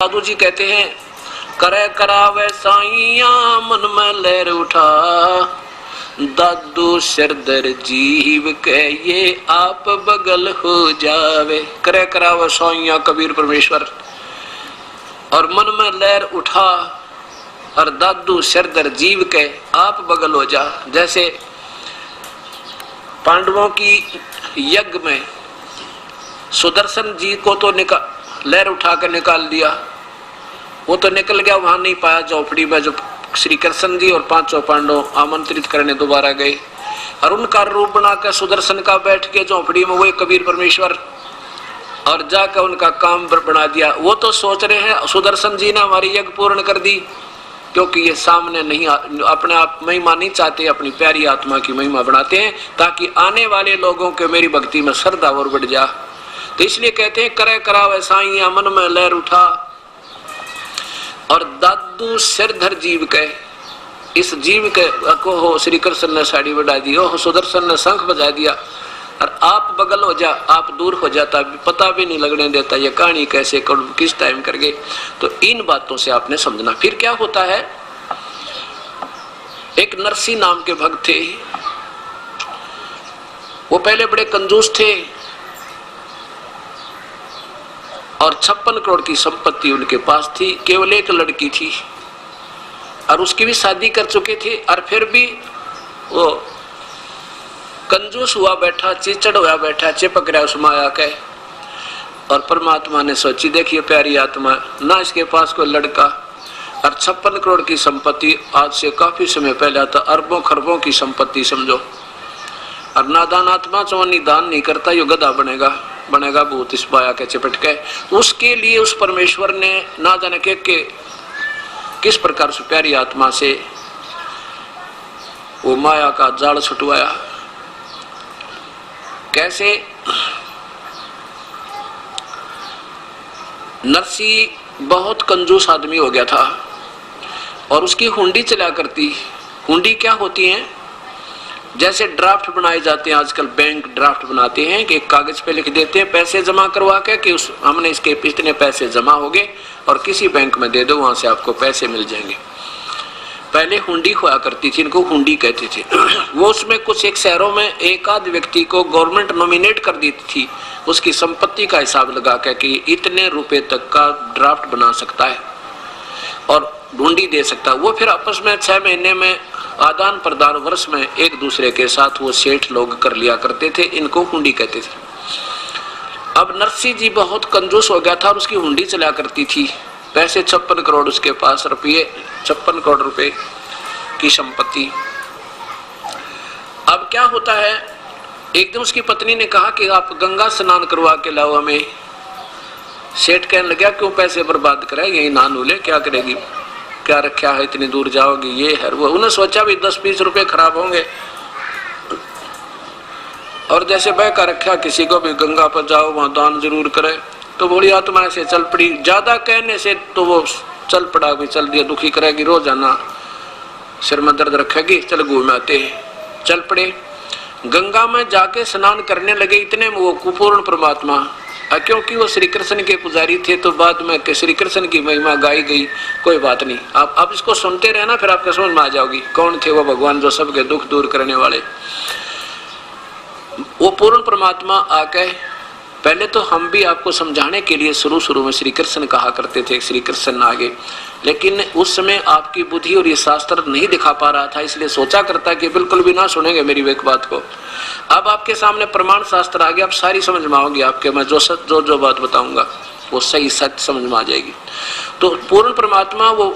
साधु जी कहते हैं, करे करावे साइया मन में लहर उठा, दादू सिरदर जीव के ये आप बगल हो जावे। करे करावे साइया कबीर परमेश्वर, और मन में लहर उठा, और दादू सिरदर जीव के आप बगल हो जा। जैसे पांडवों की यज्ञ में सुदर्शन जी को तो लहर उठा कर निकाल दिया, वो तो निकल गया, वहां नहीं पाया झोपड़ी में। जो श्री कृष्ण जी और पांचों पांडव आमंत्रित करने दोबारा गए और उनका रूप बनाकर सुदर्शन का बैठ के झोपड़ी में वही कबीर परमेश्वर, और जाकर उनका काम बना दिया। वो तो सोच रहे हैं सुदर्शन जी ने हमारी यज्ञ पूर्ण कर दी, क्योंकि ये सामने नहीं अपने आप महिमा नहीं चाहते, अपनी प्यारी आत्मा की महिमा बनाते हैं ताकि आने वाले लोगों के मेरी भक्ति में श्रद्धा और बढ़ जा। तो इसलिए कहते हैं, करे करावे साइया मन में लहर उठा, और दादू सिरधर जीव के, इस जीव के को हो श्री कृष्ण ने साड़ी बढ़ा दी, हो सुदर्शन ने शंख बजा दिया, और आप बगल हो जा, आप दूर हो जाता, पता भी नहीं लगने देता ये कहानी कैसे किस टाइम कर गए। तो इन बातों से आपने समझना। फिर क्या होता है, एक नरसी नाम के भक्त थे, वो पहले बड़े कंजूस थे और 56 करोड़ की संपत्ति उनके पास थी। केवल एक लड़की थी और उसकी भी शादी कर चुके थे, और फिर भी वो कंजूस हुआ बैठा, चिचड़ हुआ बैठा, चिपक रहा उस माया के। और परमात्मा ने सोची, देखिए प्यारी आत्मा, ना इसके पास कोई लड़का और 56 करोड़ की संपत्ति, आज से काफी समय पहले आता अरबों खरबों की संपत्ति समझो, और नादान आत्मा चौनी दान नहीं करता, यो गधा बनेगा भूत इस माया के चिपट के। उसके लिए उस परमेश्वर ने ना जाने के किस प्रकार से प्यारी आत्मा से वो माया का जाल छुटवाया। कैसे, नरसी बहुत कंजूस आदमी हो गया था और उसकी हुंडी चला करती। हुंडी क्या होती है, जैसे ड्राफ्ट बनाए जाते हैं आजकल, बैंक ड्राफ्ट बनाते हैं कि एक कागज पे लिख देते हैं पैसे जमा करवा के कि हमने इसके इतने पैसे जमा हो गए और किसी बैंक में दे दो, वहां से आपको पैसे मिल जाएंगे। पहले हुंडी हुआ करती थी, इनको हुंडी कहते थे। वो उसमें कुछ एक शहरों में एक आध व्यक्ति को गवर्नमेंट नॉमिनेट कर देती थी, उसकी संपत्ति का हिसाब लगा के कि इतने रुपए तक का ड्राफ्ट बना सकता है और हुंडी दे सकता है। वो फिर आपस में 6 महीने में आदान प्रदान वर्ष में एक दूसरे के साथ वो सेठ लोग कर लिया करते थे, इनको हुंडी कहते थे। अब नरसी जी बहुत कंजूस हो गया था और उसकी हुंडी चला करती थी। पैसे 56 करोड़ उसके पास, रुपये 56 करोड़ रुपए की संपत्ति। अब क्या होता है, एक दिन उसकी पत्नी ने कहा कि आप गंगा स्नान करवा के लाओ हमें। सेठ कहने लगा, क्यों पैसे बर्बाद कराए, यही नहा ले, क्या करेगी, क्या रखा है, इतनी दूर जाओगी, ये है वो। उन्हें सोचा भी 10-20 रुपए खराब होंगे, और जैसे बह का रखा किसी को भी गंगा पर जाओ वहां दान जरूर करे। तो बोली आत्मा ऐसे चल पड़ी, ज्यादा कहने से तो वो चल पड़ा, भी चल दिया, दुखी करेगी, रोजाना सिर में दर्द रखेगी, चल घूम आते। चल पड़े, गंगा में जाके स्नान करने लगे। इतने में वो कुपूर्ण परमात्मा, क्योंकि वो श्री कृष्ण के पुजारी थे तो बाद में श्री कृष्ण की महिमा गाई गई। कोई बात नहीं, आप इसको सुनते रहना, फिर आपको समझ में आ जाओगी कौन थे वो भगवान जो सबके दुख दूर करने वाले। वो पूर्ण परमात्मा आके, पहले तो हम भी आपको समझाने के लिए शुरू में श्री कृष्ण कहा करते थे, श्री कृष्ण आगे, लेकिन उस समय आपकी बुद्धि और ये शास्त्र नहीं दिखा पा रहा था, इसलिए सोचा करता कि बिल्कुल भी ना सुनेंगे मेरी एक बात को। अब आपके सामने प्रमाण शास्त्र आ गया, अब सारी समझ में आओगी आपके, मैं जो बात बताऊंगा वो सही सच समझ में आ जाएगी। तो पूर्ण परमात्मा वो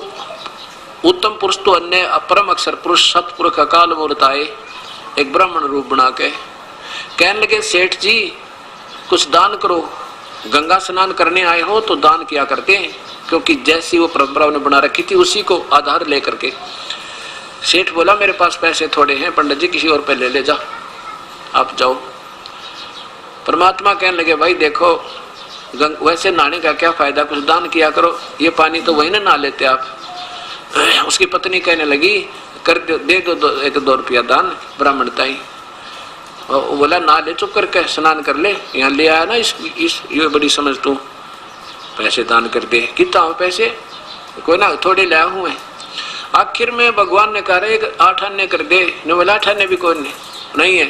उत्तम पुरुष तो अन्य परम अक्षर पुरुष सतपुरुष अकाल मूर्त आए, एक ब्राह्मण रूप बना के कहने लगे, सेठ जी कुछ दान करो, गंगा स्नान करने आए हो तो दान किया करते हैं, क्योंकि जैसी वो परंपरा उन्हें बना रखी थी उसी को आधार लेकर के। सेठ बोला, मेरे पास पैसे थोड़े हैं पंडित जी, किसी और पे ले जा, आप जाओ। परमात्मा कहने लगे, भाई देखो वैसे नहाने का क्या फायदा, कुछ दान किया करो, ये पानी तो वही ना नहा लेते आप। उसकी पत्नी कहने लगी, कर दे दो 1-2 रुपया दान, ब्राह्मणता ही। वो बोला, ना ले, चुप करके स्नान कर ले, यहाँ ले आया ना, इस ये बड़ी समझ तू। पैसे दान कर दे। कितना पैसे? कोई ना थोड़े लाया हूँ मैं। आखिर में भगवान ने कहा एक 8 आने कर दे। ने बोला 8 आने भी कौन नहीं है।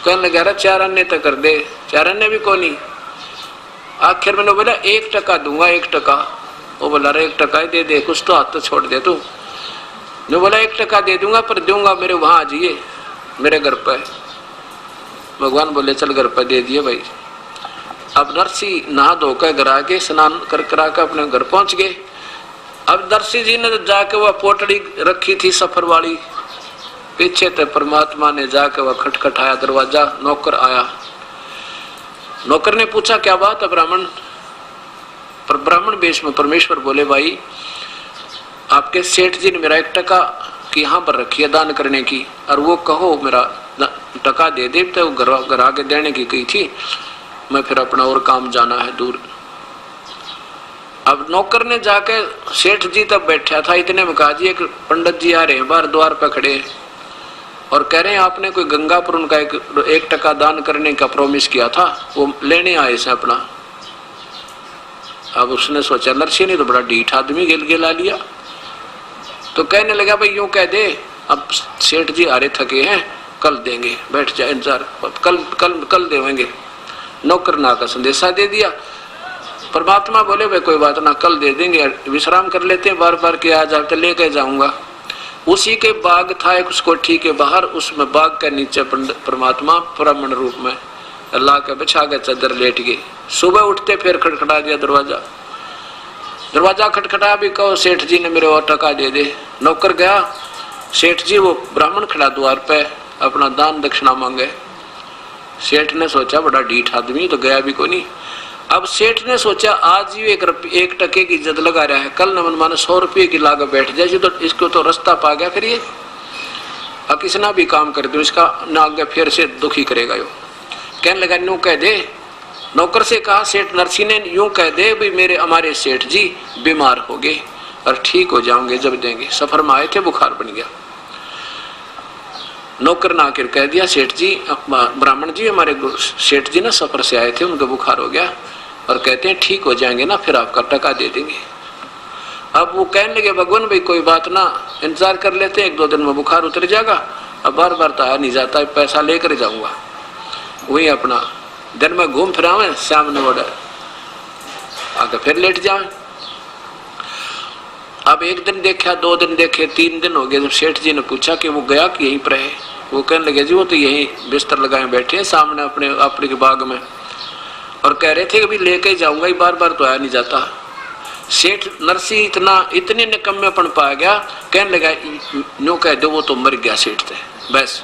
कहने लगा रहा 4 आने तक कर दे। 4 आने भी कौन नहीं। आखिर में बोला 1 टका दूंगा 1 टका। वो बोला रहा 1 टका ही दे दे, कुछ तो हाथ तो छोड़ दे तू। ने बोला 1 टका दे दूंगा पर दूंगा मेरे वहां आ जाइए, मेरे घर पर। भगवान बोले चल घर पर दे दिए भाई। अब नरसी नहा धोकर घर आके स्नान कर करा के अपने घर पहुंच गए। अब नरसी जी ने जाके वह पोटड़ी रखी थी सफर वाली, पीछे तो परमात्मा ने जाके वह खटखटाया दरवाजा। नौकर आया। नौकर ने पूछा क्या बात है ब्राह्मण? पर ब्राह्मण वेश में परमेश्वर बोले भाई आपके सेठ जी ने मेरा 1 टका की यहाँ पर रखी है दान करने की, और वो कहो मेरा टका दे दे। तो घर आके देने की कही थी, मैं फिर अपना और काम जाना है दूर। अब नौकर ने जाके सेठ जी तब बैठा था, इतने में कहा जी एक पंडित जी आ रहे हैं बाहर द्वार पर खड़े और कह रहे हैं आपने कोई गंगापुर उनका 1 टका दान करने का प्रॉमिस किया था, वो लेने आए से अपना। अब उसने सोचा नरसी ने तो बड़ा ढीठ आदमी गिला लिया, तो कहने लगा भाई यूं कह दे अब सेठ जी आ रहे थके हैं, कल देंगे, बैठ जाए इंतजार, कल कल कल देंगे। नौकर ना का संदेशा दे दिया। परमात्मा बोले भाई कोई बात ना, कल दे देंगे, विश्राम कर लेते हैं, बार बार के आ जाओ तो लेके जाऊंगा। उसी के बाग था एक उस कोठी के बाहर, उसमें बाग के नीचे परमात्मा ब्राह्मण रूप में अल्लाह के बिछा के चादर लेट गए। सुबह उठते फिर खटखटा दिया दरवाजा। दरवाजा खटखटा भी कहो सेठ जी ने मेरे और टका दे दे। नौकर गया, सेठ जी वो ब्राह्मण खड़ा द्वार पे अपना दान दक्षिणा मांगे। सेठ ने सोचा बड़ा ढीठ आदमी तो गया भी को नहीं। अब सेठ ने सोचा आज ही 1 टके की इज्जत लगा रहा है, कल न मन माने 100 रुपये की लागे बैठ जाए तो इसको तो रास्ता पा गया। फिर ये अब किसना भी काम कर दो इसका न आगे फिर से दुखी करेगा। यो कहने लगा यूं कह दे। नौकर से कहा सेठ नरसी ने यूं कह दे भी मेरे हमारे सेठ जी बीमार हो गए और ठीक हो जाओगे जब देंगे, सफर में आए थे बुखार बन गया। नौकर ने आकर कह दिया सेठ जी ब्राह्मण जी हमारे सेठ जी ना सफर से आए थे, उनका बुखार हो गया और कहते हैं ठीक हो जाएंगे ना फिर आपका टका दे देंगे। अब वो कहने लगे भगवान भाई कोई बात ना, इंतजार कर लेते हैं, 1-2 दिन में बुखार उतर जाएगा। अब बार बार तो आ नहीं जाता, पैसा लेकर जाऊंगा, वही अपना दिन में घूम फिर आवे, शाम ने ऑर्डर आकर फिर लेट जाए। अब 1 दिन देखा, 2 दिन देखे, 3 दिन हो गए। जब सेठ जी ने पूछा कि वो गया कि यहीं पर है, वो कहने लगे जी वो तो यहीं बिस्तर लगाए बैठे हैं सामने अपने के बाग में, और कह रहे थे कि भी लेके जाऊंगा, बार बार तो आया नहीं जाता। सेठ नरसी इतने निकम्मेपन पा गया, कहने लगा नो कह दो वो तो मर गया सेठ थे बस।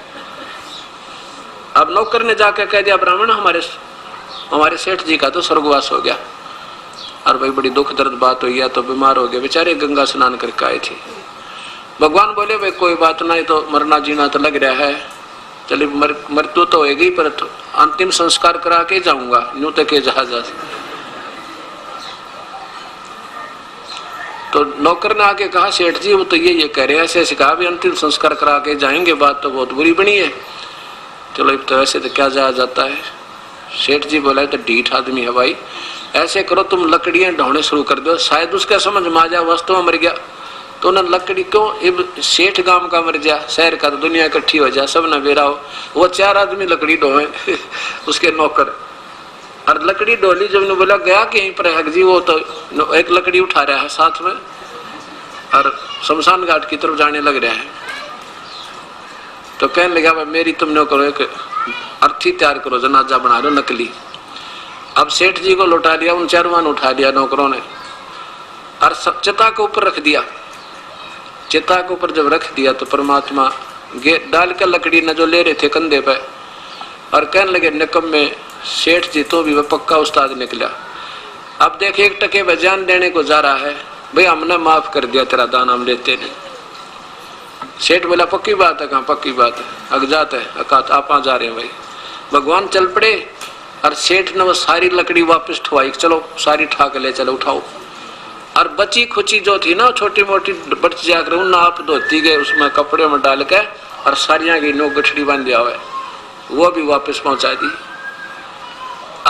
अब नौकर ने जाकर कह दिया ब्राह्मण हमारे सेठ जी का तो स्वर्गवास हो गया, और भाई बड़ी दुख दर्द बात हुई है, तो बीमार हो गए बेचारे, गंगा स्नान करके आए थे। भगवान बोले भाई कोई बात नहीं, तो मरना जीना तो लग रहा है, चलिए मृत्यु तो होगी पर तो अंतिम संस्कार करा के जाऊंगा, यूं तक जहाज। तो नौकर ने आके कहा सेठ जी वो तो ये कह रहे हैं, ऐसे कहा भी अंतिम संस्कार करा के जाएंगे, बात तो बहुत बुरी बनी है। चलो तो ऐसे तो क्या जाता है। सेठ जी बोला तो ढीठ आदमी है भाई, ऐसे करो तुम लकड़ियां ढोने शुरू कर दो, शायद उसका समझ में आ जाए वास्तव में मर गया तो ना लकड़ी क्यों सेठ गांव का मर जा, शहर का तो दुनिया इकट्ठी हो जाए, सब न बेरा हो। वो 4 आदमी लकड़ी ढोए उसके नौकर, और लकड़ी डोली जब ने बोला गया कि यहीं पर है जी, वो तो एक लकड़ी उठा रहा है साथ में और शमशान घाट की तरफ जाने लग रहा है। तो कहने लगा भाई मेरी तुमने करो एक अर्थी तैयार करो, जनाजा बना लो नकली। अब सेठ जी को लौटा लिया, उन 4 उठा लिया नौकरों ने और सब चिता के ऊपर रख दिया। चिता के ऊपर जब रख दिया तो परमात्मा डाल कर लकड़ी न जो ले रहे थे कंधे पे, और कहने लगे निकम्मे सेठ जी तो भी वह पक्का उस्ताद निकला। अब देख 1 टके में जान देने को जा रहा है, भाई हमने माफ कर दिया तेरा दान, हम लेते नहीं। सेठ बोला पक्की बात है, कहाँ पक्की बात है, अगजात है, आप जा रहे हैं भाई। भगवान चल पड़े और सेठ ने वो सारी लकड़ी वापस ठुआई, चलो सारी ठा के ले चलो उठाओ। और बची खुची जो थी ना छोटी मोटी बच जाकर उन आप धोती गए उसमें कपड़े में डाल के, और सारियां की नो गठड़ी बांध दिया हुआ, वो भी वापस पहुंचा दी।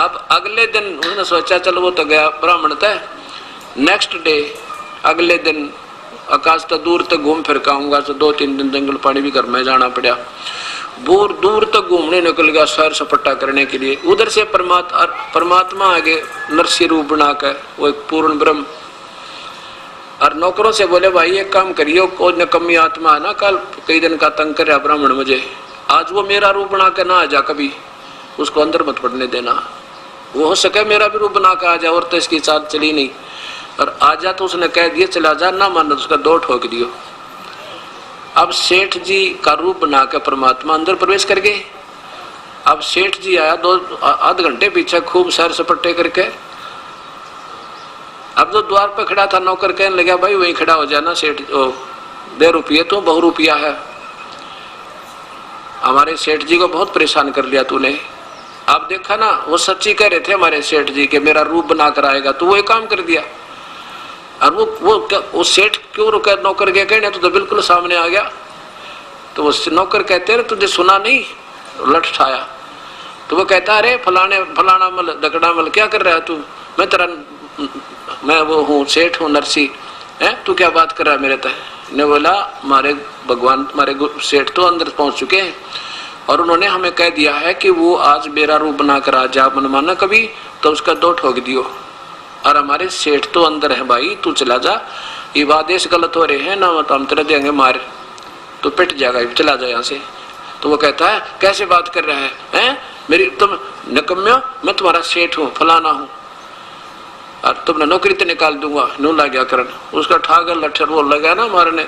अब अगले दिन उसने सोचा चलो वो तो गया ब्राह्मण था, नेक्स्ट डे अगले दिन आकाश तो दूर तक घूम फिर के आऊंगा, तो 2-3 दिन जंगल पानी भी घर में जाना पड़ा, दूर दूर तक घूमने निकल गया सैर सपाटा करने के लिए। उधर से परमात्मा आगे नरसिंह रूप बनाकर, वो एक पूर्ण ब्रह्म, और नौकरों से बोले भाई एक काम करियो, कोई नकम्मी आत्मा है ना, कल कई दिन का तंग कर रहा ब्राह्मण मुझे, आज वो मेरा रूप बना कर ना आ जा, कभी उसको अंदर मत पड़ने देना, वो हो सके मेरा भी रूप बना कर आ जा, और तो इसकी चाल चली नहीं, और आजा तो उसने कह दिया चला जा, ना मानो उसका 2 ठोक दियो। अब सेठ जी का रूप बना के परमात्मा अंदर प्रवेश कर गए। अब सेठ जी आया 2-आध घंटे पीछे खूब सैर सपट्टे करके, अब तो द्वार पर खड़ा था, नौकर कहने लगा भाई वहीं खड़ा हो जाना, सेठ दे रुपये तो बहु रुपया है, हमारे सेठ जी को बहुत परेशान कर लिया तूने। आप देखा ना वो सच्ची कह रहे थे हमारे सेठ जी के मेरा रूप बना कर आएगा, तो वो एक काम कर दिया। और वो सेठ क्यों रुका, नौकर के कहने तो बिल्कुल सामने आ गया, तो वो नौकर कहते हैं तुझे सुना नहीं, लठ ठाया, तो वो कहता अरे फलाना मल दकड़ा मल क्या कर रहा है तू, मैं वो हूँ सेठ हूँ नरसी है, तू क्या बात कर रहा है मेरे तय ने। बोला हमारे भगवान हमारे सेठ तो अंदर पहुंच चुके हैं, और उन्होंने हमें कह दिया है कि वो आज मेरा रूप बना कर आ जा, मनमाना कभी तो उसका 2 ठोक दियो, और हमारे सेठ तो अंदर है भाई, तू चला जा, ये आदेश गलत हो रहे हैं ना, तो हम तेरे देंगे मार, तो पिट जाएगा, चला जा यहाँ से। तो वो कहता है कैसे बात कर रहा है मेरी, तुम नकम्यो, मैं तुम्हारा सेठ हूँ फलाना हूँ, और तुमने नौकरी तो निकाल दूंगा, नू ला गया करण, उसका ठाकर लठर वो लगा ना मारने,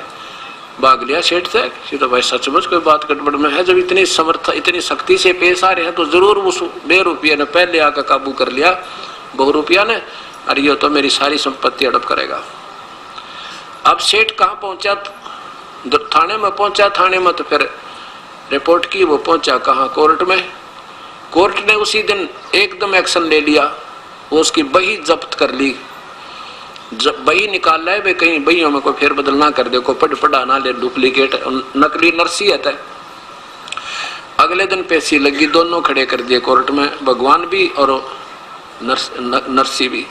भाग लिया सेठ से। तो भाई सचमुच कोई बात गड़बड़ में है, जब इतनी समर्थ इतनी शक्ति से पेश आ रहे हैं तो जरूर उस बेरुपये ने पहले आकर काबू कर लिया, बहु रुपया ने, और ये तो मेरी सारी संपत्ति हड़प करेगा। अब सेठ कहाँ पहुंचा, थाने में पहुंचा, थाने में तो फिर रिपोर्ट की, वो पहुंचा कहाँ, कोर्ट में। कोर्ट ने उसी दिन एकदम एक्शन ले लिया, वो उसकी बही जब्त कर ली, बही निकाल लाए वे, कहीं बहियों में कोई फेर बदल ना कर दे, को पढ़ा ना ले, डुप्लीकेट नकली नरसियत है। अगले दिन पेशी लगी, दोनों खड़े कर दिए कोर्ट में, भगवान भी और नरसी भी,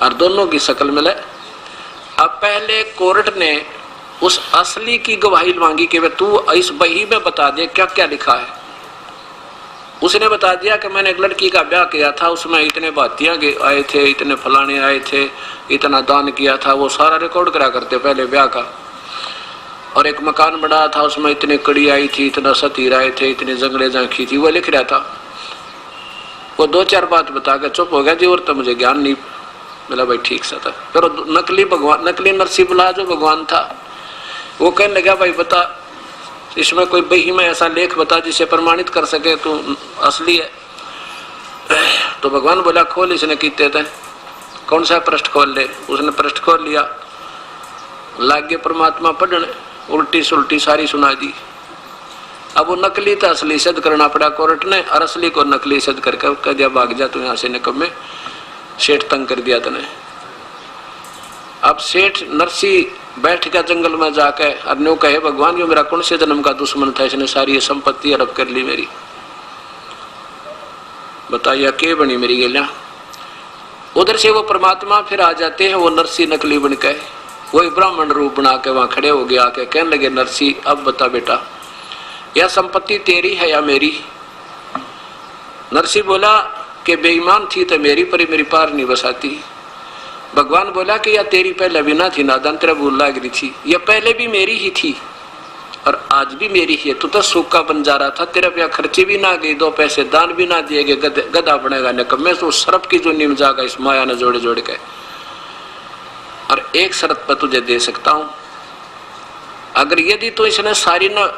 और दोनों की शक्ल मिले। अब पहले कोर्ट ने उस असली की गवाही मांगी कि तू इस बही में बता दे क्या क्या लिखा है। उसने बता दिया कि मैंने एक लड़की का ब्याह किया था, उसमें इतने बातियां आए थे, इतने फलाने आए थे, इतना दान किया था, वो सारा रिकॉर्ड करा करते पहले ब्याह का। और एक मकान बना था, उसमें इतने कड़ी आई थी, इतना सतीर आए थे, इतने जंगले झांकी थी, वो लिख रहा था। वो 2-4 बात बता के चुप हो गया जी, और तो मुझे ज्ञान नहीं। बोला भाई ठीक सा था। फिर नकली भगवान, नकली नरसिंह बुला जो भगवान था, वो कहने लगा भाई बता, इसमें कोई बही में ऐसा लेख बता जिसे प्रमाणित कर सके तू असली है। तो भगवान बोला खोल, इसने कीते थे, कौन सा पृष्ठ खोल ले। उसने पृष्ठ खोल लिया, लाग गए परमात्मा पढ़ने, उल्टी सुल्टी सारी सुना दी। अब वो नकली था असली सिद्ध करना पड़ा कोर्ट ने, और असली को नकली सिद्ध करके कह दिया भाग जा तू यहाँ से, निकम्मे, सेठ तंग कर दिया तने। अब सेठ नरसी बैठ गया जंगल में जाके, और न्यू कहे भगवान ये मेरा कौन से जन्म का दुश्मन था, इसने सारी ये संपत्ति हड़प कर ली मेरी, बताइए के बनी मेरी गेलियां। उधर से वो परमात्मा फिर आ जाते हैं, वो नरसी नकली बन के, वही ब्राह्मण रूप बना के वहां खड़े हो गया, आके कहने लगे नरसी अब बता बेटा यह संपत्ति तेरी है या मेरी। नरसी बोला कि बेईमान थी तो मेरी, पर मेरी पार नहीं बसाती। भगवान बोला कि यह तेरी पहले भी ना थी, नादान तेरा भूल लग रही थी, यह पहले भी मेरी ही थी और आज भी मेरी ही है। तू तो सूखा बन जा रहा था, तेरे पे खर्चे भी ना गए, 2 पैसे दान भी ना दिए गए, गधा बनेगा निकम्मे। तो सर्प की जो नीम जागा इस माया ने जोड़े जोड़ के, और एक शर्त पर तुझे दे सकता हूं, अगर यदि तो इसने सारी न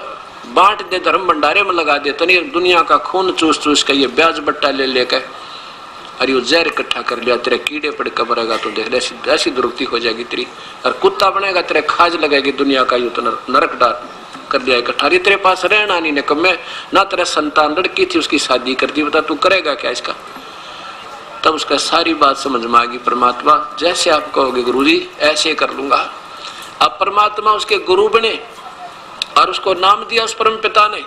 बांट दे, धर्म भंडारे में लगा दे, तो नहीं दुनिया का खून चूस चूस के ये ब्याज बट्टा ले लेके और ये जहर इकट्ठा कर लिया, तेरे कीड़े पड़ के मरेगा, तो देख ऐसी दुर्गति हो जाएगी तेरी, और कुत्ता बनेगा तेरे खाज लगेगी दुनिया का, यूं तो नरक डाल कर दिया इकट्ठा। तेरे पास रहना नहीं निकम्मे, ना तेरा संतान लड़की थी उसकी शादी कर दी, बता तू करेगा क्या इसका। तब उसका सारी बात समझ में आ गई, परमात्मा जैसे आप कहोगे गुरुजी ऐसे कर लूंगा। अब परमात्मा उसके गुरु बने और उसको नाम दिया उस परम पिता ने,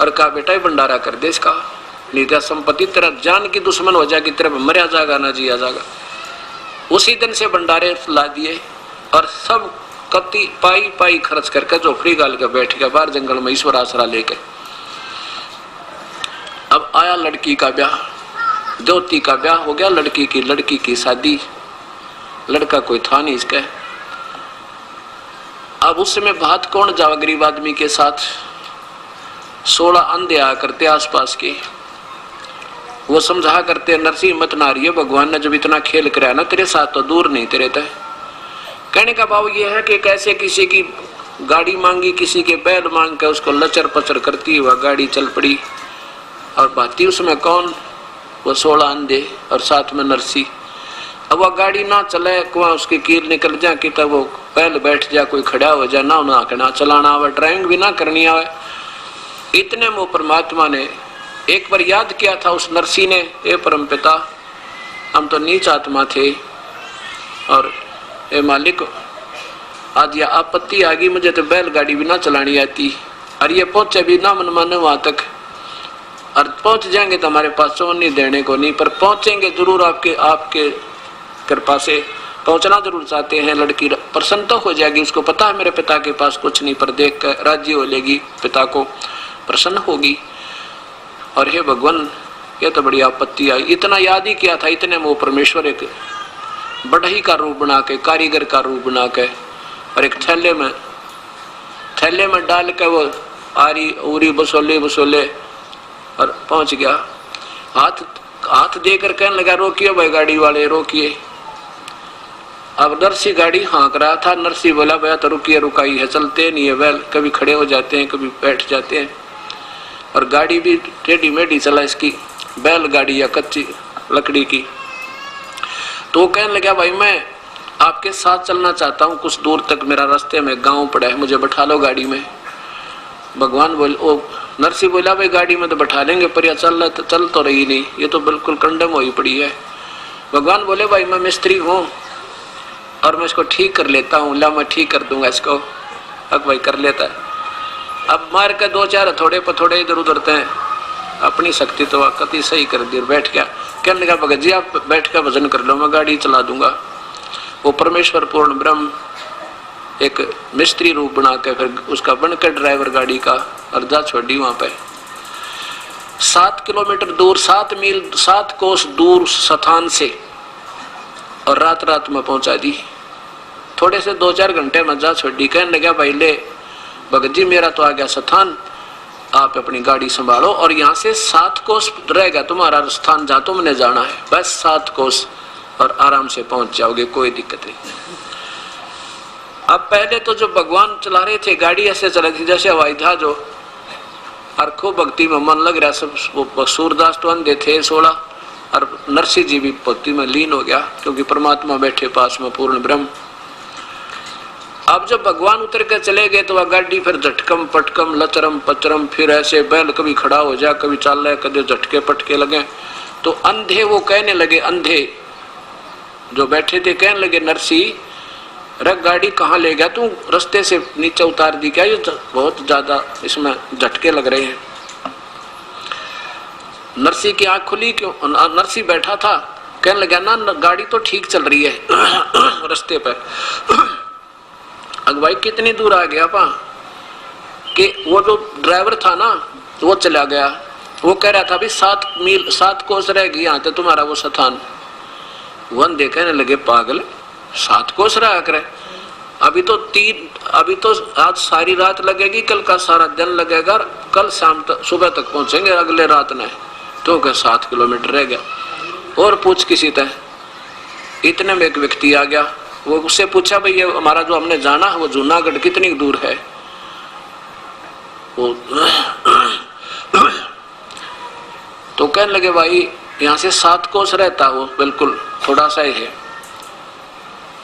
और कहा बेटा ये भंडारा कर दे इसका, नहीं तो संपत्ति तेरा जान की दुश्मन हो जाएगी, तेरे में मरा जाएगा ना जिया जाएगा। उसी दिन से भंडारे ला दिए और सब कत्ती पाई पाई खर्च करके झोपड़ी गाल के बैठ गया बाहर जंगल में ईश्वर आसरा लेके। अब आया लड़की का ब्याह, ज्योति का ब्याह हो गया, लड़की की शादी। लड़का कोई था नहीं इसका। अब उस समय बात कौन जावा गरीब आदमी के साथ। 16 अंधे आया करते आसपास के, वो समझा करते नरसिंह मत ना रही है, भगवान ने जब इतना खेल कराया ना तेरे साथ तो दूर नहीं तेरे तय। कहने का भाव ये है कि कैसे किसी की गाड़ी मांगी, किसी के बैल मांग के उसको लचर पचर करती हुआ गाड़ी चल पड़ी और भाती उसमें कौन, वो 16 अंधे और साथ में नरसी। अब वह गाड़ी ना चले, कुआं उसकी कील निकल जाए कि तब वो बैल बैठ जा, कोई खड़ा हो जाए ना, ना कहना चलाना आवे, ड्राइविंग भी ना करनी आवे। इतने में परमात्मा ने एक बार याद किया था उस नरसी ने, ए परम पिता हम तो नीच आत्मा थे और ए मालिक आज यह आपत्ति आ गई, मुझे तो बैलगाड़ी भी ना चलानी आती और ये पहुंचे भी ना मन माने वहां तक, और पहुंच जाएंगे तो हमारे पास सोन नहीं देने को नहीं, पर पहुंचेंगे जरूर आपके कृपा से पहुंचना जरूर चाहते हैं। लड़की प्रसन्न तो हो जाएगी, उसको पता है मेरे पिता के पास कुछ नहीं, पर देख कर राजी हो लेगी, पिता को प्रसन्न होगी। और हे भगवान ये तो बड़ी आपत्ति आई। इतना याद ही किया था, इतने में वो परमेश्वर एक बढ़ई का रूप बना के, कारीगर का रूप बना के और एक थैले में डाल के वो आरी उरी बसोले और पहुंच गया। हाथ देकर कहने लगा रोकिए भाई गाड़ी वाले रोकिए। अब नरसी गाड़ी हाँक रहा था, नरसी बोला भैया तो रुकिए, रुकाई है, चलते नहीं है बैल, कभी खड़े हो जाते हैं कभी बैठ जाते हैं और गाड़ी भी टेढ़ी मेढ़ी चला इसकी, बैल गाड़ी या कच्ची लकड़ी की। तो कहने लगा भाई मैं आपके साथ चलना चाहता हूँ कुछ दूर तक, मेरा रास्ते में गांव पड़ा है, मुझे बैठा लो गाड़ी में। भगवान नरसी बोला भाई गाड़ी में तो बैठा लेंगे पर यह चल तो रही नहीं, ये तो बिल्कुल कंडम हुई पड़ी है। भगवान बोले भाई मैं मिस्त्री हूँ और मैं इसको ठीक कर लेता हूँ, ला मैं ठीक कर दूंगा इसको। अब भाई कर लेता है, अब मार के 2-4 थोड़े पथोड़े इधर उधर थे, अपनी शक्ति तो कति सही कर दी और बैठ गया। कहने लगा भगत जी आप बैठ कर भजन कर लो, मैं गाड़ी चला दूंगा। वो परमेश्वर पूर्ण ब्रह्म एक मिस्त्री रूप बना के फिर उसका बनकर ड्राइवर गाड़ी का और जा छोड़ी वहां पे 7 किलोमीटर दूर, 7 मील 7 कोस दूर स्थान से, और रात में पहुंचा दी। थोड़े से 2-4 घंटे में जा छोड़ी। कहने लगा भाई ले भगत जी मेरा तो आ गया स्थान, आप अपनी गाड़ी संभालो और यहाँ से 7 कोस रहेगा तुम्हारा स्थान जहाँ तुमने जाना है, बस 7 कोस और आराम से पहुंच जाओगे, कोई दिक्कत नहीं। अब पहले तो जो भगवान चला रहे थे गाड़ी ऐसे चला थी जैसे हवाई जहाज हो, और खूब भक्ति में मन लग रहा सब। वो सूरदास तो अंधे थे 16 और नरसिंह जी भी भक्ति में लीन हो गया क्योंकि परमात्मा बैठे पास में पूर्ण ब्रह्म। अब जब भगवान उतर के चले गए तो वह गाड़ी फिर झटकम पटकम लचरम पचरम, फिर ऐसे बैल कभी खड़ा हो जाए कभी चल रहा है, कभी झटके पटके लगे। तो अंधे वो कहने लगे, अंधे जो बैठे थे कहने लगे नरसिंह रख गाड़ी कहाँ ले गया तू, रास्ते से नीचे उतार दी क्या, ये बहुत ज्यादा इसमें झटके लग रहे हैं। नरसिंह की आंख खुली क्यों, नरसिंह बैठा था, कहने लगा ना गाड़ी तो ठीक चल रही है रास्ते पे। अगवाई कितनी दूर आ गया पा कि वो जो ड्राइवर था ना वो चला गया, वो कह रहा था भी 7 मील 7 कोस रह गई यहाँ तो तुम्हारा वो स्थान। वन देखने लगे पागल 7 कोस रहा करे, अभी तो आज सारी रात लगेगी, कल का सारा दिन लगेगा, कल शाम तक सुबह तक पहुंचेंगे अगले रात ने, तो क्या 7 किलोमीटर रह गया। और पूछ किसी तरह, इतने में एक व्यक्ति आ गया, वो उससे पूछा भाई ये हमारा जो हमने जाना है वो जूनागढ़ कितनी दूर है। वो तो कहने लगे भाई यहाँ से 7 कोस रहता, वो बिल्कुल थोड़ा सा ही है।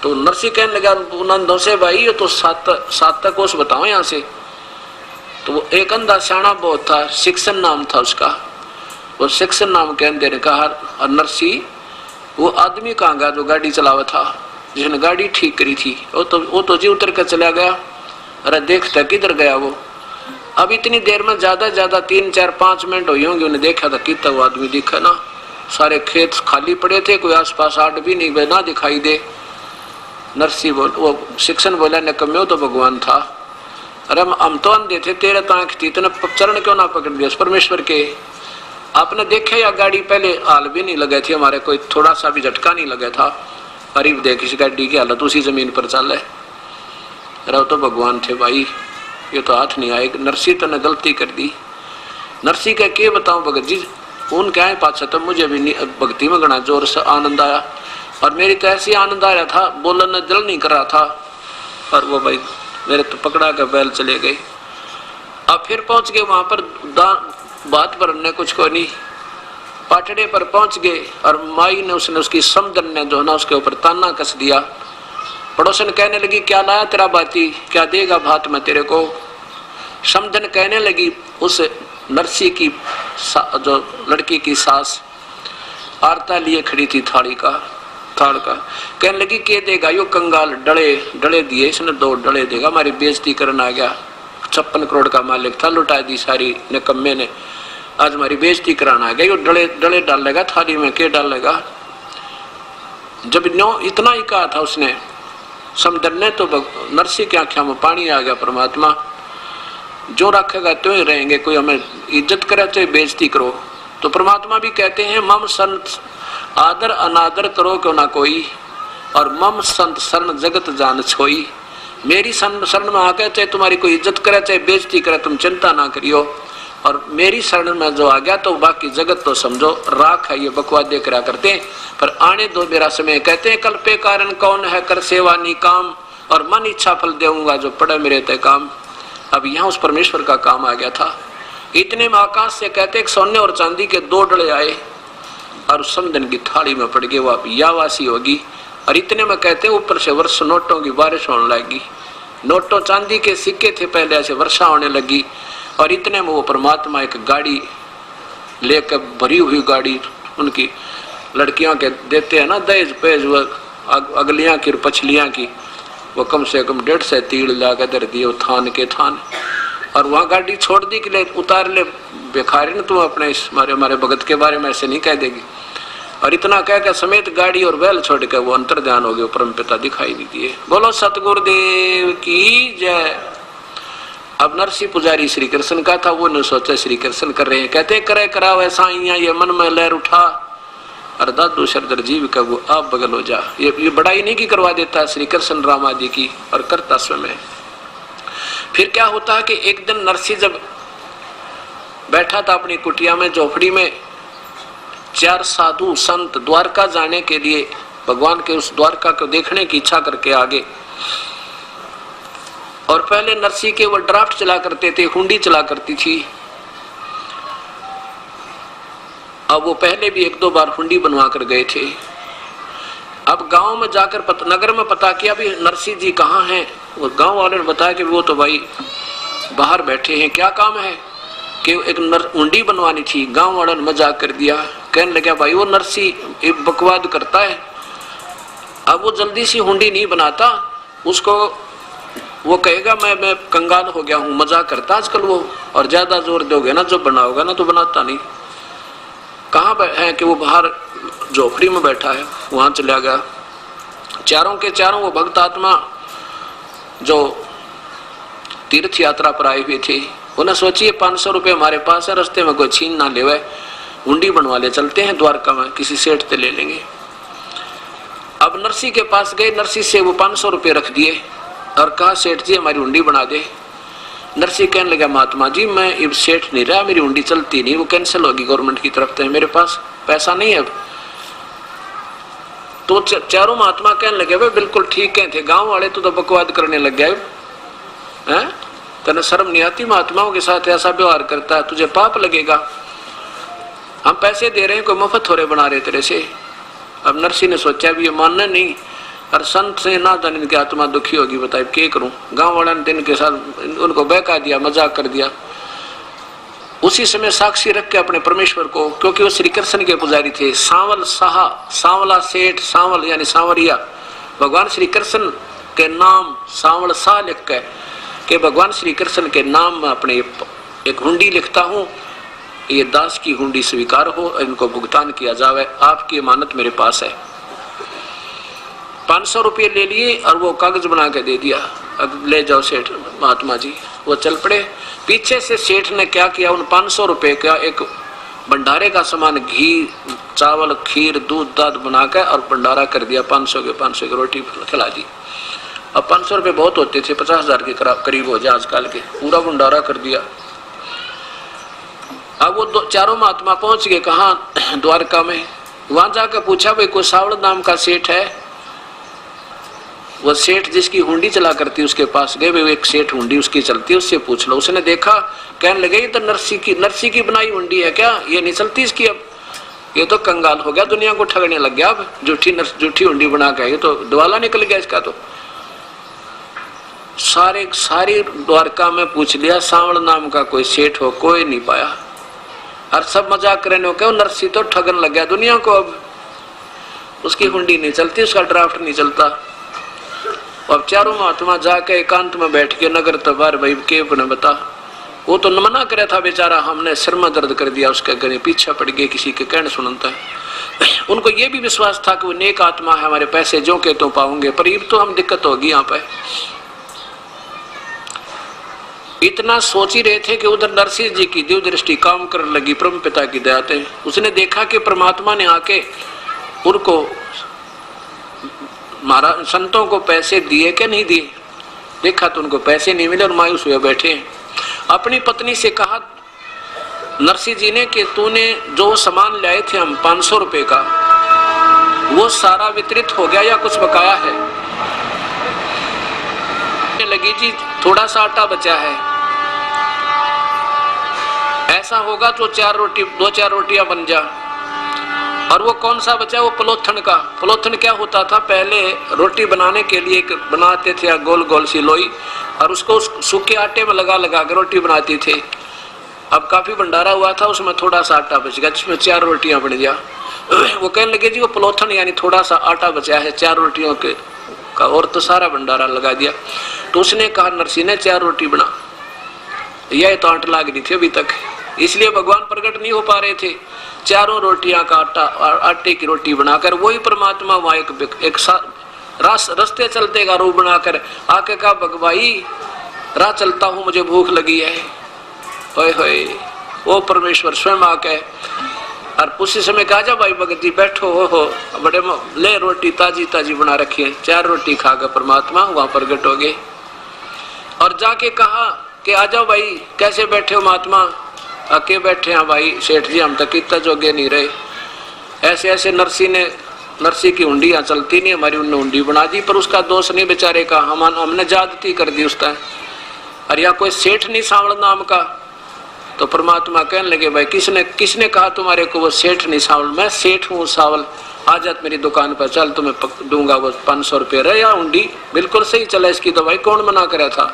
तो नरसिंह कहने लगा नंदों से भाई ये तो 7 कोस बताओ यहाँ से। तो वो एक अंधा सियाना बहुत था, शिक्षण नाम था उसका, वो शिक्षण नाम कहने ने कहा, और नरसिंह वो आदमी कहाँ गया जो गाड़ी चलावा था, जिसने गाड़ी ठीक करी थी, वो तो जी उतर कर चला गया। अरे देखता किधर गया वो, अब इतनी देर में ज्यादा ज्यादा 3, 4, 5 मिनट हुई होंगे, उन्हें देखा था कितना वो आदमी दिखा ना, सारे खेत खाली पड़े थे, कोई आसपास आड़ भी नहीं ना दिखाई दे। नरसी वो शिक्षण बोला निकम्मे हो तो भगवान था। अरे हम तो अंधे थे, तेरे तो आंख थी, इतने चरण क्यों ना पकड़ दिया परमेश्वर के। आपने देखे या गाड़ी पहले हाल भी नहीं लगे थे हमारे, कोई थोड़ा सा भी झटका नहीं लगा था। करीब देख इस गाड़ी की हालत उसी जमीन पर चल है। अरे तो भगवान थे भाई, ये तो हाथ नहीं आए। नरसी तो ने गलती कर दी। नरसी का क्या बताऊं भगत जी, उन क्या है पाछा तो मुझे भी भक्ति में घना जोर से आनंद आया, और मेरी तो ऐसी आनंद आ रहा था, बोलने दिल नहीं कर रहा था। और वो भाई मेरे तो पकड़ा कर बैल चले गए। अब फिर पहुंच गए वहां पर, बात पर हमने कुछ को नहीं, पाटड़े पर पहुंच गए, और माई ने उसकी समदन ने जो ना उसके ऊपर ताना कस दिया। पड़ोसन कहने लगी क्या लाया तेरा बाती, क्या देगा भात में तेरे को। समदन कहने लगी उस नरसी की जो लड़की की सास आरता लिए खड़ी थी थाल का, कहने लगी के देगा यो कंगाल, डले दिए इसने, 2 डले देगा, हमारी बेइज्जती करना आ गया। 56 करोड़ का मालिक था, लुटा दी सारी निकम्मे ने, आज हमारी बेइज्जती कराना आ गया, यो डले डालेगा थाली में, के डालेगा। जब नो इतना ही कहा था उसने समदन ने, तो नरसी की आंखों में पानी आ गया। परमात्मा जो रखेगा तो ही रहेंगे, कोई हमें इज्जत करे तो बेइज्जती करो। तो परमात्मा भी कहते हैं मम संत आदर अनादर करो क्यों ना कोई, और मम संत शरण जगत जान छोई। मेरी शरण में आके चाहे तुम्हारी कोई इज्जत करे चाहे बेइज्जती करे, तुम चिंता ना करियो, और मेरी शरण में जो आ गया तो बाकी जगत तो समझो राख है। ये बकवादे करा करते हैं, पर आने दो मेरा समय। कहते हैं कल्पे कारण कौन है कर सेवा नी काम, और मन इच्छा फल देऊंगा जो पड़े मेरे तय काम। अब यहाँ उस परमेश्वर का काम आ गया था। इतने में आकाश से कहते हैं सोने और चांदी के 2 डले आए और समदन की थाली में पड़ गए, वो यावासी होगी। और इतने में कहते हैं ऊपर से वर्ष नोटों की बारिश होने लगी। नोटों चांदी के सिक्के थे पहले, ऐसे वर्षा होने लगी। और इतने में वो परमात्मा एक गाड़ी लेकर, भरी हुई गाड़ी, उनकी लड़कियां के देते हैं ना दहेज पेज, वो अगलियां की और पछलियां की, वो कम से कम 150 तीड़ लाकर दर दिए थान के थान। और वहां गाड़ी छोड़ दी कि ले उतार ले बेखारी न तुम अपने हमारे भगत के बारे में ऐसे नहीं कह देगी। और इतना कह के समेत गाड़ी और बैल छोड़ कर वो अंतर ध्यान हो गए, परम पिता दिखाई नहीं दिए। बोलो सतगुरुदेव की जय। अब नरसी पुजारी श्री कृष्ण का था, वो ने सोचा श्री कृष्ण कर रहे हैं, कहते करे करा वैसा ये मन में लहर उठा। और दादू शरदर जीव का वो आप बगल हो जा, ये बड़ाई नहीं की करवा देता श्री कृष्ण राम आदि की, और करता स्वयं। फिर क्या होता है कि एक दिन नरसी जब बैठा था अपनी कुटिया में, झोपड़ी में, 4 साधु संत द्वारका जाने के लिए भगवान के उस द्वारका को देखने की इच्छा करके आगे। और पहले नरसी के वो ड्राफ्ट चला करते थे, हुंडी चला करती थी। अब वो पहले भी 1-2 बार हुंडी बनवा कर गए थे। अब गांव में जाकर नगर में पता किया भी नरसी जी कहाँ हैं। वो गांव वाले ने बताया कि वो तो भाई बाहर बैठे हैं। क्या काम है कि एक हुंडी बनवानी थी। गांव वालों ने मजाक कर दिया, कहने लगा भाई वो नरसी बकवाद करता है, अब वो जल्दी सी हुंडी नहीं बनाता, उसको वो कहेगा मैं कंगाल हो गया हूँ, मजाक करता आजकल वो। और ज्यादा जोर दोगे ना जो बनाओगा ना तो बनाता नहीं। कहाँ है कि वो बाहर झोपड़ी में बैठा है, वहां चला गया। चारों के चारों वो भक्त आत्मा जो तीर्थ यात्रा पर आए हुए थे, उन्हें सोचिए 500 रुपये हमारे पास है, रास्ते में कोई छीन ना लेवे, हुंडी बनवा ले, चलते हैं द्वारका में, किसी सेठ से ले लेंगे। अब नरसी के पास गए, नरसी से वो 500 रुपये रख दिए और कहा सेठ जी हमारी हुंडी बना दे। नरसी कहने लगा महात्मा जी मैं सेठ नहीं रहा, मेरी हुंडी चलती नहीं, वो कैंसिल होगी गवर्नमेंट की तरफ से, मेरे पास पैसा नहीं है अब। तो चारों महात्मा कहने लगे वे बिल्कुल ठीक कहते, गांव वाले तो बकवाद करने लग गए हैं, तेने शर्म नहीं आती महात्माओं के साथ ऐसा व्यवहार करता है, तुझे पाप लगेगा, हम पैसे दे रहे हैं कोई मुफ्त हो रहे बना रहे तेरे से। अब नरसी ने सोचा भी ये मानना नहीं, और संत से ना जाने इनकी आत्मा दुखी होगी, बताए क्या करूं। गांव वाले ने इनके साथ उनको बहका दिया, मजाक कर दिया। उसी समय साक्षी रख के अपने परमेश्वर को, क्योंकि वो श्री कृष्ण के पुजारी थे, सांवल साहा, सांवला सेठ, सांवल यानी सांवरिया, भगवान श्री कृष्ण के नाम सांवल शाह लिख के कि भगवान श्री कृष्ण के नाम में अपने एक हुंडी लिखता हूं, ये दास की हुंडी स्वीकार हो, इनको भुगतान किया जावे, आपकी अमानत मेरे पास है। 500 रुपये ले लिए और वो कागज बना के दे दिया, अब ले जाओ सेठ महात्मा जी। वो चल पड़े। पीछे से सेठ ने क्या किया, उन 500 रुपये का एक भंडारे का सामान, घी, चावल, खीर, दूध दाद बनाकर और भंडारा कर दिया। 500 की रोटी खिला दी। अब 500 रुपये बहुत होते थे, 50,000 के करीब हो जाए आजकल के, पूरा भंडारा कर दिया। अब वो चारों महात्मा पहुंच गए कहाँ, द्वारका में। वहां जाकर पूछा भाई कोई सावड़ नाम का सेठ है। वो सेठ जिसकी हुंडी चला करती उसके पास गए, वे एक सेठ हुंडी उसकी चलती, उससे पूछ लो। उसने देखा, कहने लगे ये तो नरसी की बनाई हुंडी है क्या, ये नहीं चलती इसकी, अब ये तो कंगाल हो गया, दुनिया को ठगने लग गया, अब झूठी हुंडी बना के, ये तो दिवाला निकल गया इसका। तो सारी द्वारका में पूछ लिया, सावड़ नाम का कोई सेठ हो, कोई नहीं पाया। और सब मजाक करने हो, नरसी तो ठगन लग गया दुनिया को, अब उसकी हुंडी नहीं चलती, उसका ड्राफ्ट नहीं चलता। अब चारों महात्मा जाके एकांत में बैठ के नगर तबार भाई के ने बता, वो तो मना करे था बेचारा, हमने सिर में दर्द कर दिया, उसके गले पीछे पड़ गए, किसी के कहने सुनता है। उनको ये भी विश्वास था कि वो नेक आत्मा है, हमारे पैसे जो के तो पाऊंगे, पर ये तो हम दिक्कत होगी यहाँ पे। इतना सोच ही रहे थे कि उधर नरसिंह जी की दिव्य दृष्टि काम करने लगी, परम पिता की दया से। उसने देखा कि परमात्मा ने आके उनको महाराज संतों को पैसे दिए क्या नहीं दिए, देखा तो उनको पैसे नहीं मिले और मायूस हुए बैठे। अपनी पत्नी से कहा नरसिंह जी ने कि तूने जो सामान लाए थे हम 500 रुपए का, वो सारा वितरित हो गया या कुछ बकाया है? लगी जी थोड़ा सा आटा बचा है, ऐसा होगा तो 2-4 रोटियां बन जा। और वो कौन सा बचा, वो पलोथन का। पलोथन क्या होता था, पहले रोटी बनाने के लिए बनाते थे गोल गोल सी लोई, और उसको सूखे आटे में लगा लगा के रोटी बनाती थे। अब काफी भंडारा हुआ था, उसमें थोड़ा सा आटा बच गया, जिसमें 4 रोटियां बन गया। वो कहने लगे जी वो पलोथन यानी थोड़ा सा आटा बचा है 4 रोटियों के का, और तो सारा भंडारा लगा दिया। तो उसने कहा नरसिंह ने 4 रोटी बना, यह तो आट लाग रही थी अभी तक, इसलिए भगवान प्रकट नहीं हो पा रहे थे। 4 रोटियां का आटे की रोटी बनाकर वही परमात्मा वहां एक रास्ते चलते का रूप बनाकर आके कहा भगवाई राह चलता हूं, मुझे भूख लगी है। होए होए, वो परमेश्वर स्वयं आके और उसी समय कहा जा भाई भगत जी बैठो, हो बड़े ले रोटी ताजी ताजी बना रखी है। 4 रोटी खाकर परमात्मा वहां प्रकट हो गए और जाके कहा कि आ जाओ भाई, कैसे बैठे हो महात्मा? आके बैठे हैं भाई सेठ जी, हम तक इतना जोगे नहीं रहे। ऐसे ऐसे नरसी की हुंडियां चलती नहीं, हमारी उन्होंने हुंडी बना दी, पर उसका दोष नहीं बेचारे का, हमने ज्यादती कर दी उसका। और या कोई सेठ नहीं सावड़ नाम का, तो परमात्मा कहने लगे भाई किसने कहा तुम्हारे को वो सेठ नहीं सावल? मैं सेठ हूँ सावल, आ जा मेरी दुकान पर, चल तुम्हें दूंगा वो 500 रुपये रहे या हुंडी, बिल्कुल सही चला इसकी दवाई, कौन मना करा था?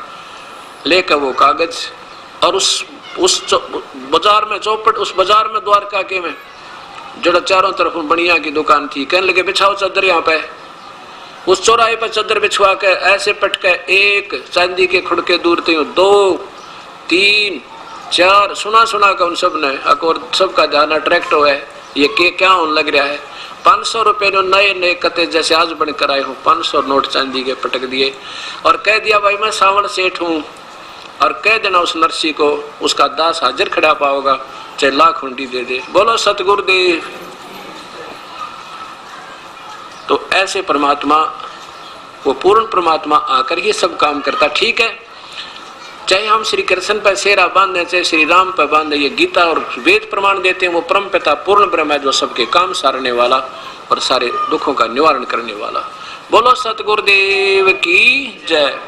लेकर वो कागज और उस बाजार में चौपट, उस बाजार में द्वारका के में जो चारों तरफ बढ़िया की दुकान थी, कहने लगे बिछाओ चादर यहाँ पे। उस चौराहे पर चादर बिछवा के ऐसे पटके, 1 चांदी के खुड़के दूर थे, 2, 3, 4 सुना का उन सब ने, और सबका ध्यान अट्रैक्ट हुआ है, ये क्या होने लग रहा है। 500 रुपए नए कते जैसे आज बनकर आए हो, 500 नोट चांदी के पटक दिए और कह दिया भाई मैं सावड़ सेठ हूँ, और कह देना उस नरसी को उसका दास हाजिर खड़ा पाओगा, चाहे लाख हुंडी दे दे। बोलो सतगुरुदेव। तो ऐसे परमात्मा, वो पूर्ण परमात्मा आकर ये सब काम करता। ठीक है, चाहे हम श्री कृष्ण पर सेरा बांधे, चाहे श्री राम पर बांधे, ये गीता और वेद प्रमाण देते हैं वो परम पिता पूर्ण ब्रह्म है, जो सबके काम सारने वाला और सारे दुखों का निवारण करने वाला। बोलो सतगुरुदेव की जय।